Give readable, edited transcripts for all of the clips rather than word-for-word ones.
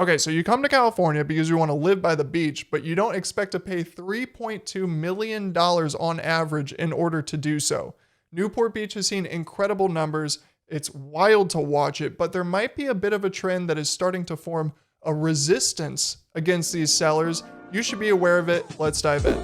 Okay, so you come to California because you want to live by the beach, but you don't expect to pay $3.2 million on average in order to do so. Newport Beach has seen incredible numbers. It's wild to watch it, but there might be a bit of a trend that is starting to form a resistance against these sellers. You should be aware of it. Let's dive in.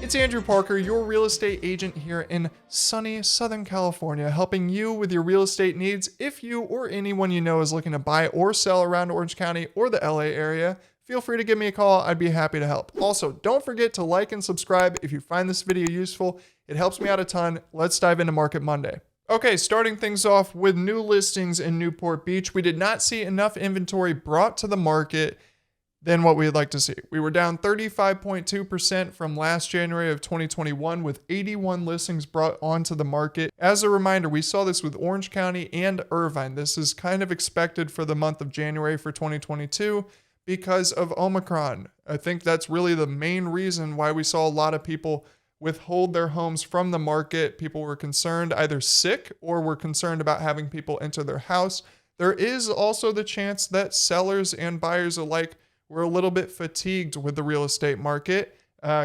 It's Andrew Parker, your real estate agent here in sunny Southern California, helping you with your real estate needs. If you or anyone you know is looking to buy or sell around Orange County or the LA area, feel free to give me a call. I'd be happy to help. Also, don't forget to like and subscribe if you find this video useful. It helps me out a ton. Let's dive into Market Monday. Okay, starting things off with new listings in Newport Beach. We did not see enough inventory brought to the market than what we'd like to see. We were down 35.2% from last January of 2021 with 81 listings brought onto the market. As a reminder, we saw this with Orange County and Irvine. This is kind of expected for the month of January for 2022 because of Omicron. I think that's really the main reason why we saw a lot of people withhold their homes from the market. People were concerned, either sick or were concerned about having people enter their house. There is also the chance that sellers and buyers alike were a little bit fatigued with the real estate market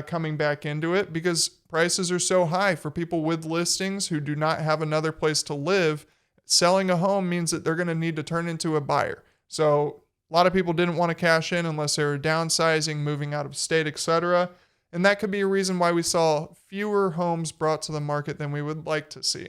coming back into it because prices are so high for people with listings who do not have another place to live. Selling a home means that they're going to need to turn into a buyer. So a lot of people didn't want to cash in unless they were downsizing, moving out of state, etc. And that could be a reason why we saw fewer homes brought to the market than we would like to see.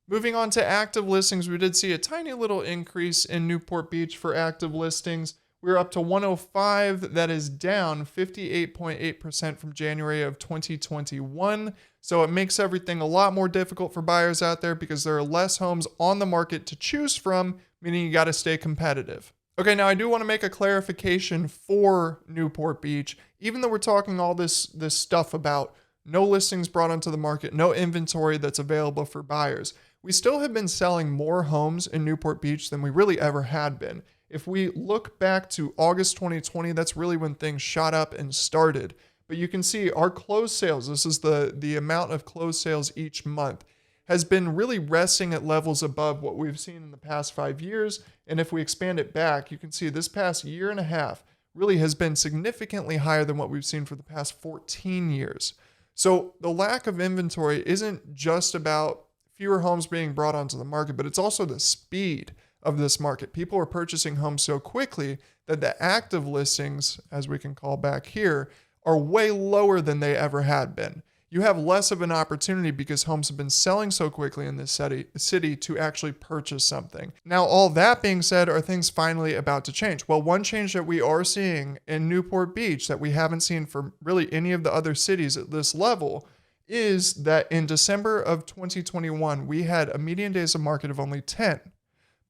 Moving on to active listings, we did see a tiny little increase in Newport Beach for active listings. We're up to 105. That is down 58.8% from January of 2021. So it makes everything a lot more difficult for buyers out there because there are less homes on the market to choose from, meaning you got to stay competitive. Okay, now I do want to make a clarification for Newport Beach. Even though we're talking all this stuff about no listings brought onto the market, no inventory that's available for buyers, we still have been selling more homes in Newport Beach than we really ever had been. If we look back to August 2020, that's really when things shot up and started. But you can see our closed sales, this is the amount of closed sales each month, has been really resting at levels above what we've seen in the past 5 years. And if we expand it back, you can see this past year and a half really has been significantly higher than what we've seen for the past 14 years. So the lack of inventory isn't just about fewer homes being brought onto the market, but it's also the speed of this market. People are purchasing homes so quickly that the active listings, as we can call back here, are way lower than they ever had been. You have less of an opportunity because homes have been selling so quickly in this city to actually purchase something. Now, all that being said, are things finally about to change? Well, one change that we are seeing in Newport Beach that we haven't seen for really any of the other cities at this level is that in December of 2021, we had a median days of market of only 10.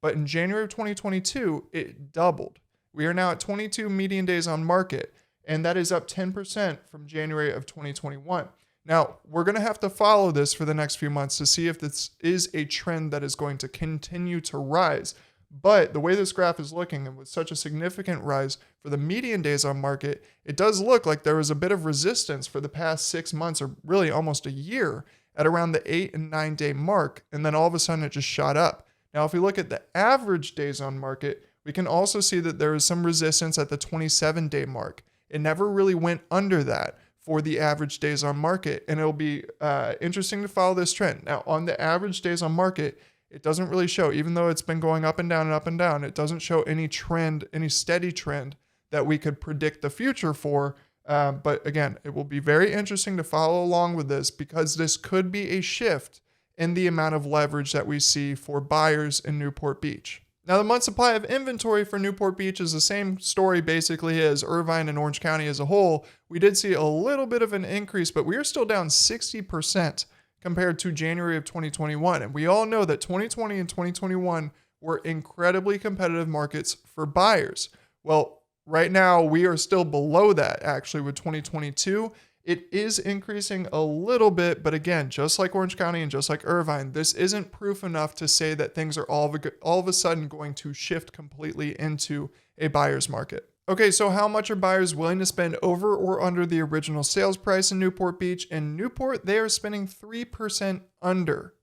But in January of 2022, it doubled. We are now at 22 median days on market, and that is up 10% from January of 2021. Now, we're going to have to follow this for the next few months to see if this is a trend that is going to continue to rise. But the way this graph is looking, and with such a significant rise for the median days on market, it does look like there was a bit of resistance for the past 6 months, or really almost a year, at around the 8 and 9 day mark, and then all of a sudden it just shot up. Now, if we look at the average days on market, we can also see that there is some resistance at the 27-day mark. It never really went under that for the average days on market, and it'll be interesting to follow this trend. Now, on the average days on market, it doesn't really show, even though it's been going up and down and up and down, it doesn't show any trend, any steady trend that we could predict the future for. But again, it will be very interesting to follow along with this because this could be a shift in the amount of leverage that we see for buyers in Newport Beach. Now, the month supply of inventory for Newport Beach is the same story basically as Irvine and Orange County as a whole. We did see a little bit of an increase, but we are still down 60% compared to January of 2021. And we all know that 2020 and 2021 were incredibly competitive markets for buyers. Well, right now we are still below that actually with 2022. It is increasing a little bit, but again, just like Orange County and just like Irvine, this isn't proof enough to say that things are all of a sudden going to shift completely into a buyer's market. Okay, so how much are buyers willing to spend over or under the original sales price in Newport Beach? In Newport, they are spending 3% under.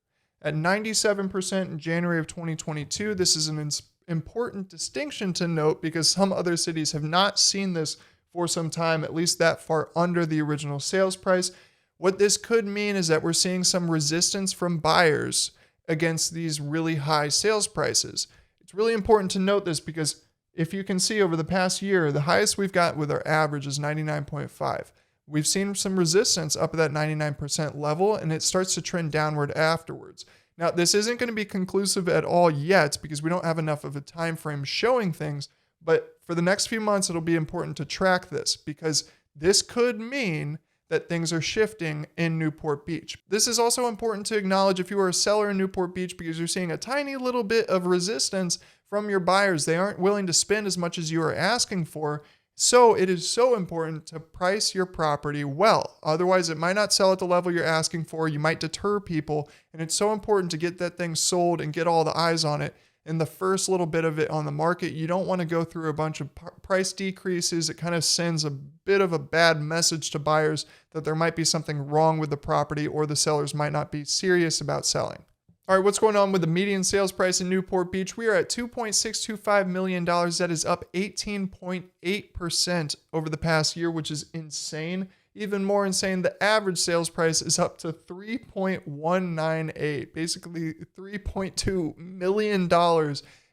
At 97% in January of 2022, this is an important distinction to note because some other cities have not seen this for some time, at least that far under the original sales price. What this could mean is that we're seeing some resistance from buyers against these really high sales prices. It's really important to note this because if you can see over the past year, the highest we've got with our average is 99.5. We've seen some resistance up at that 99% level, and it starts to trend downward afterwards. Now, this isn't going to be conclusive at all yet because we don't have enough of a time frame showing things, but for the next few months, it'll be important to track this because this could mean that things are shifting in Newport Beach. This is also important to acknowledge if you are a seller in Newport Beach because you're seeing a tiny little bit of resistance from your buyers. They aren't willing to spend as much as you are asking for. So it is so important to price your property well. Otherwise, it might not sell at the level you're asking for. You might deter people. And it's so important to get that thing sold and get all the eyes on it in the first little bit of it on the market. You don't want to go through a bunch of price decreases. It kind of sends a bit of a bad message to buyers that there might be something wrong with the property or the sellers might not be serious about selling. All right, what's going on with the median sales price in Newport Beach? We are at $2.625 million. That is up 18.8% over the past year, which is insane. Even more insane, the average sales price is up to $3.198, basically $3.2 million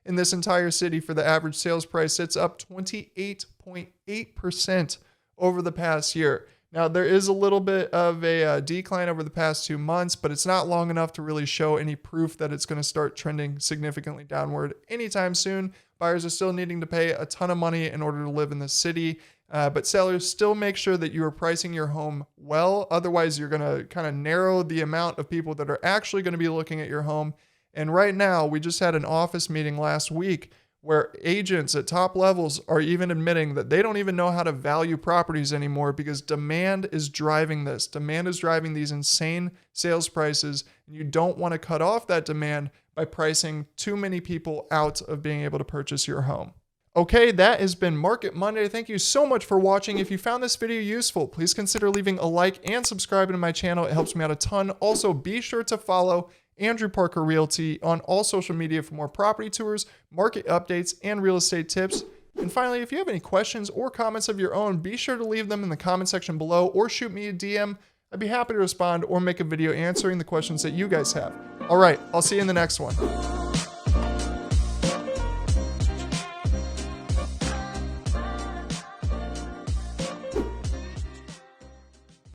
in this entire city for the average sales price. It's up 28.8% over the past year. Now, there is a little bit of a decline over the past 2 months, but it's not long enough to really show any proof that it's going to start trending significantly downward anytime soon. Buyers are still needing to pay a ton of money in order to live in the city, but sellers still make sure that you are pricing your home well. Otherwise, you're going to kind of narrow the amount of people that are actually going to be looking at your home. And right now, we just had an office meeting last week where agents at top levels are even admitting that they don't even know how to value properties anymore because demand is driving this. Demand is driving these insane sales prices, and you don't want to cut off that demand by pricing too many people out of being able to purchase your home. Okay, that has been Market Monday. Thank you so much for watching. If you found this video useful, please consider leaving a like and subscribing to my channel. It helps me out a ton. Also, be sure to follow Andrew Parker Realty on all social media for more property tours, market updates, and real estate tips. And finally, if you have any questions or comments of your own, be sure to leave them in the comment section below or shoot me a DM. I'd be happy to respond or make a video answering the questions that you guys have. All right, I'll see you in the next one.